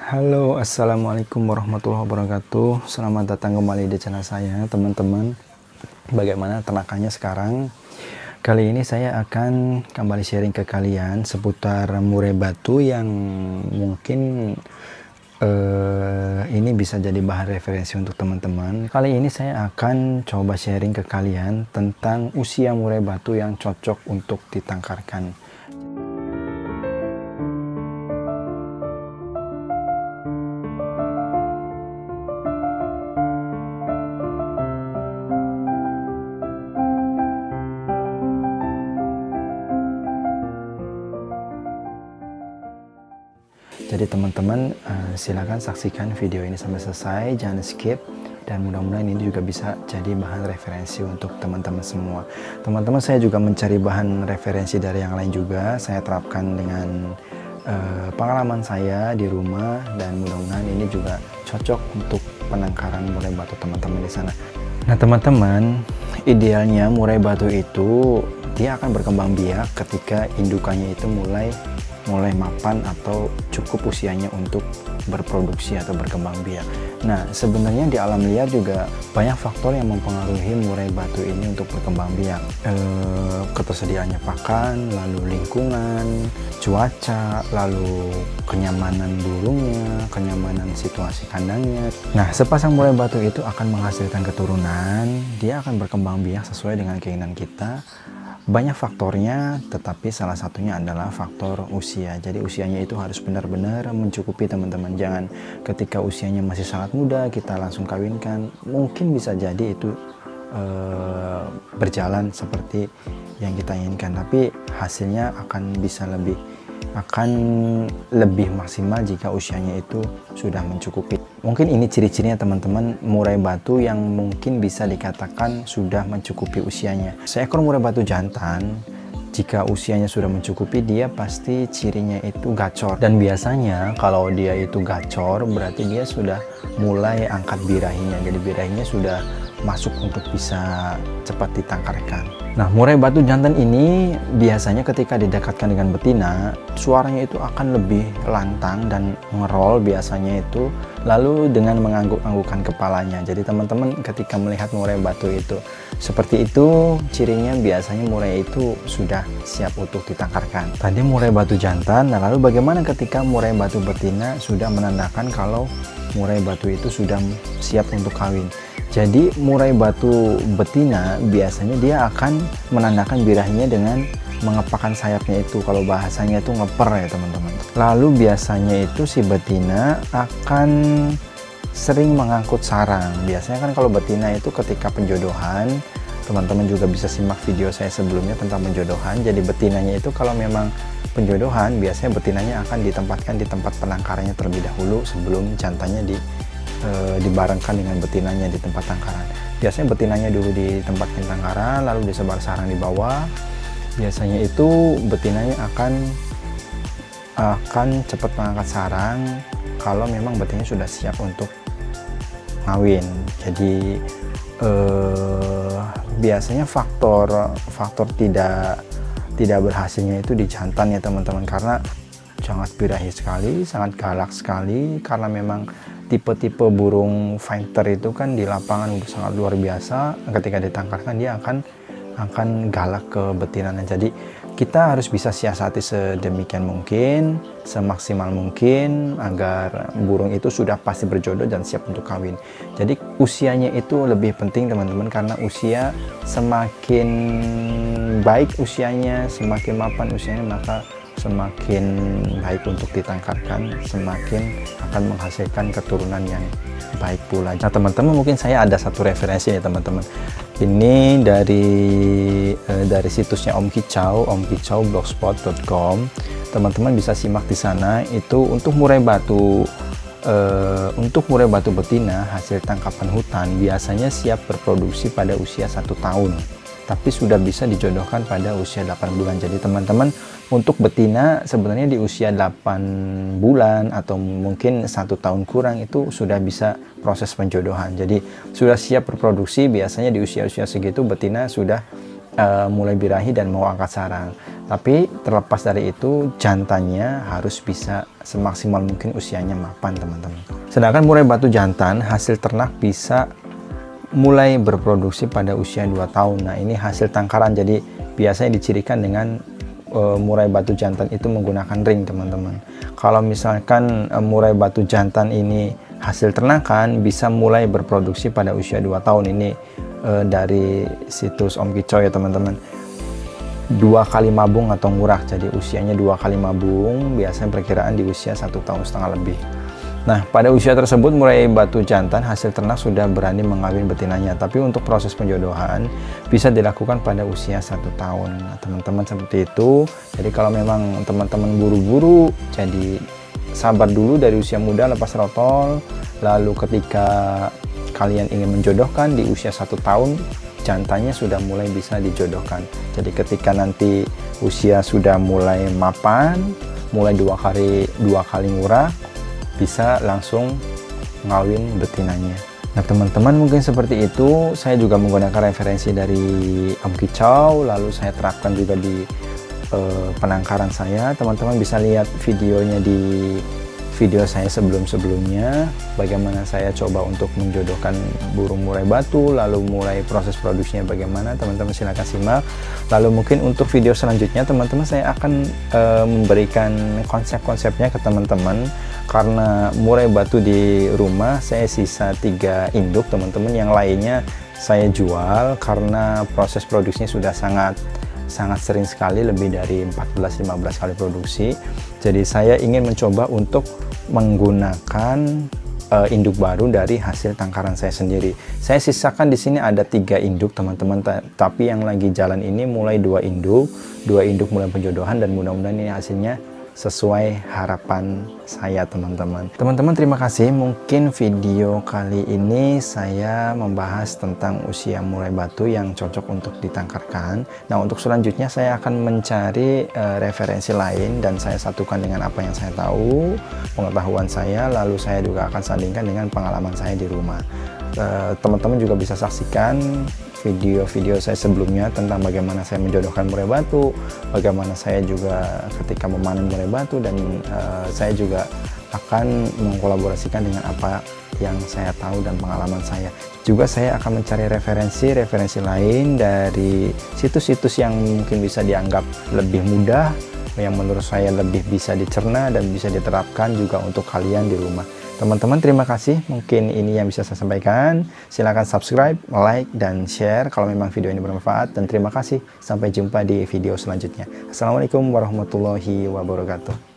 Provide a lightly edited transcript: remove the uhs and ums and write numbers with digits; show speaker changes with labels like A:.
A: Halo, assalamualaikum warahmatullahi wabarakatuh. Selamat datang kembali di channel saya, teman-teman. Bagaimana tenakannya sekarang? Kali ini saya akan kembali sharing ke kalian seputar murai batu yang mungkin ini bisa jadi bahan referensi untuk teman-teman. Kali ini saya akan coba sharing ke kalian tentang usia murai batu yang cocok untuk ditangkarkan. Jadi teman-teman silakan saksikan video ini sampai selesai, jangan skip, dan mudah-mudahan ini juga bisa jadi bahan referensi untuk teman-teman semua. Teman-teman, saya juga mencari bahan referensi dari yang lain juga, saya terapkan dengan pengalaman saya di rumah, dan mudah-mudahan ini juga cocok untuk penangkaran murai batu teman-teman di sana. Nah teman-teman, idealnya murai batu itu dia akan berkembang biak ketika indukannya itu mulai mapan atau cukup usianya untuk berproduksi atau berkembang biak. Nah, sebenarnya di alam liar juga banyak faktor yang mempengaruhi murai batu ini untuk berkembang biak. Ketersediaannya pakan, lalu lingkungan, cuaca, lalu kenyamanan burungnya, kenyamanan situasi kandangnya. Nah, sepasang murai batu itu akan menghasilkan keturunan, dia akan berkembang biak sesuai dengan keinginan kita. Banyak faktornya, tetapi salah satunya adalah faktor usia. Jadi usianya itu harus benar-benar mencukupi teman-teman. Jangan ketika usianya masih sangat muda kita langsung kawinkan. Mungkin bisa jadi itu berjalan seperti yang kita inginkan, tapi hasilnya akan lebih maksimal jika usianya itu sudah mencukupi. Mungkin ini ciri-cirinya teman-teman murai batu yang mungkin bisa dikatakan sudah mencukupi usianya. Seekor murai batu jantan jika usianya sudah mencukupi, dia pasti cirinya itu gacor, dan biasanya kalau dia itu gacor berarti dia sudah mulai angkat birahinya. Jadi birahinya sudah masuk untuk bisa cepat ditangkarkan. Nah, murai batu jantan ini biasanya ketika didekatkan dengan betina, suaranya itu akan lebih lantang dan ngerol biasanya itu, lalu dengan mengangguk-anggukkan kepalanya. Jadi teman-teman ketika melihat murai batu itu seperti itu, cirinya biasanya murai itu sudah siap untuk ditangkarkan. Tadi murai batu jantan, nah lalu bagaimana ketika murai batu betina sudah menandakan kalau murai batu itu sudah siap untuk kawin? Jadi murai batu betina biasanya dia akan menandakan birahinya dengan mengepakkan sayapnya itu, kalau bahasanya itu ngeper ya teman-teman. Lalu biasanya itu si betina akan sering mengangkut sarang. Biasanya kan kalau betina itu ketika penjodohan, teman-teman juga bisa simak video saya sebelumnya tentang penjodohan. Jadi betinanya itu kalau memang penjodohan, biasanya betinanya akan ditempatkan di tempat penangkarannya terlebih dahulu sebelum jantannya dibarengkan dengan betinanya di tempat tangkaran. Biasanya betinanya dulu di tempat tangkaran, lalu disebar sarang di bawah. Biasanya itu betinanya akan cepat mengangkat sarang kalau memang betinanya sudah siap untuk ngawin. Jadi biasanya faktor tidak berhasilnya itu di jantan ya teman-teman, karena sangat birahi sekali, sangat galak sekali, karena memang tipe-tipe burung fighter itu kan di lapangan udah sangat luar biasa. Ketika ditangkarkan dia akan galak ke betinanya. Jadi kita harus bisa siasati sedemikian mungkin, semaksimal mungkin agar burung itu sudah pasti berjodoh dan siap untuk kawin. Jadi usianya itu lebih penting teman-teman, karena usia semakin baik usianya, semakin mapan usianya, maka semakin baik untuk ditangkarkan, semakin akan menghasilkan keturunan yang baik pula. Nah teman-teman, mungkin saya ada satu referensi ya teman-teman. Ini dari situsnya Om Kicau, omkicaublogspot.com. Teman-teman bisa simak di sana. Itu untuk murai batu betina hasil tangkapan hutan biasanya siap berproduksi pada usia 1 tahun. Tapi sudah bisa dijodohkan pada usia 8 bulan. Jadi teman-teman, untuk betina sebenarnya di usia 8 bulan atau mungkin 1 tahun kurang itu sudah bisa proses penjodohan. Jadi sudah siap berproduksi. Biasanya di usia-usia segitu betina sudah mulai birahi dan mau angkat sarang. Tapi terlepas dari itu, jantannya harus bisa semaksimal mungkin usianya mapan, teman-teman. Sedangkan murai batu jantan hasil ternak bisa mulai berproduksi pada usia 2 tahun. Nah, ini hasil tangkaran, jadi biasanya dicirikan dengan murai batu jantan itu menggunakan ring, teman-teman. Kalau misalkan murai batu jantan ini hasil ternakan, bisa mulai berproduksi pada usia 2 tahun. Ini dari situs Om Kicau ya, teman-teman. 2 kali mabung atau ngurak, jadi usianya 2 kali mabung, biasanya perkiraan di usia 1,5 tahun lebih. Nah, pada usia tersebut murai batu jantan hasil ternak sudah berani mengawin betinanya, tapi untuk proses penjodohan bisa dilakukan pada usia 1 tahun. Nah, teman-teman, seperti itu. Jadi kalau memang teman-teman buru-buru, jadi sabar dulu dari usia muda lepas rotol, lalu ketika kalian ingin menjodohkan di usia 1 tahun, jantannya sudah mulai bisa dijodohkan. Jadi ketika nanti usia sudah mulai mapan, mulai 2 kali ngurak, bisa langsung ngawin betinanya. Nah, teman-teman, mungkin seperti itu. Saya juga menggunakan referensi dari Om Kicau, lalu saya terapkan juga di penangkaran saya. Teman-teman bisa lihat videonya di video saya sebelum-sebelumnya, bagaimana saya coba untuk menjodohkan burung murai batu, lalu mulai proses produksinya bagaimana. Teman-teman silahkan simak. Lalu mungkin untuk video selanjutnya, teman-teman, saya akan memberikan konsep-konsepnya ke teman-teman. Karena murai batu di rumah saya sisa 3 induk, teman-teman, yang lainnya saya jual karena proses produksinya sudah sangat sering sekali, lebih dari 14-15 kali produksi. Jadi saya ingin mencoba untuk menggunakan induk baru dari hasil tangkaran saya sendiri. Saya sisakan di sini ada 3 induk, teman-teman, tapi yang lagi jalan ini mulai 2 induk mulai penjodohan, dan mudah-mudahan ini hasilnya sesuai harapan saya, teman-teman. Teman-teman, terima kasih. Mungkin video kali ini saya membahas tentang usia murai batu yang cocok untuk ditangkarkan. Nah, untuk selanjutnya saya akan mencari referensi lain dan saya satukan dengan apa yang saya tahu, pengetahuan saya, lalu saya juga akan sandingkan dengan pengalaman saya di rumah. Teman-teman juga bisa saksikan video-video saya sebelumnya tentang bagaimana saya menjodohkan murai batu, bagaimana saya juga ketika memanen murai batu, dan saya juga akan mengkolaborasikan dengan apa yang saya tahu dan pengalaman saya. Juga saya akan mencari referensi lain dari situs-situs yang mungkin bisa dianggap lebih mudah, yang menurut saya lebih bisa dicerna dan bisa diterapkan juga untuk kalian di rumah. Teman-teman, terima kasih. Mungkin ini yang bisa saya sampaikan. Silahkan subscribe, like, dan share kalau memang video ini bermanfaat. Dan terima kasih. Sampai jumpa di video selanjutnya. Assalamualaikum warahmatullahi wabarakatuh.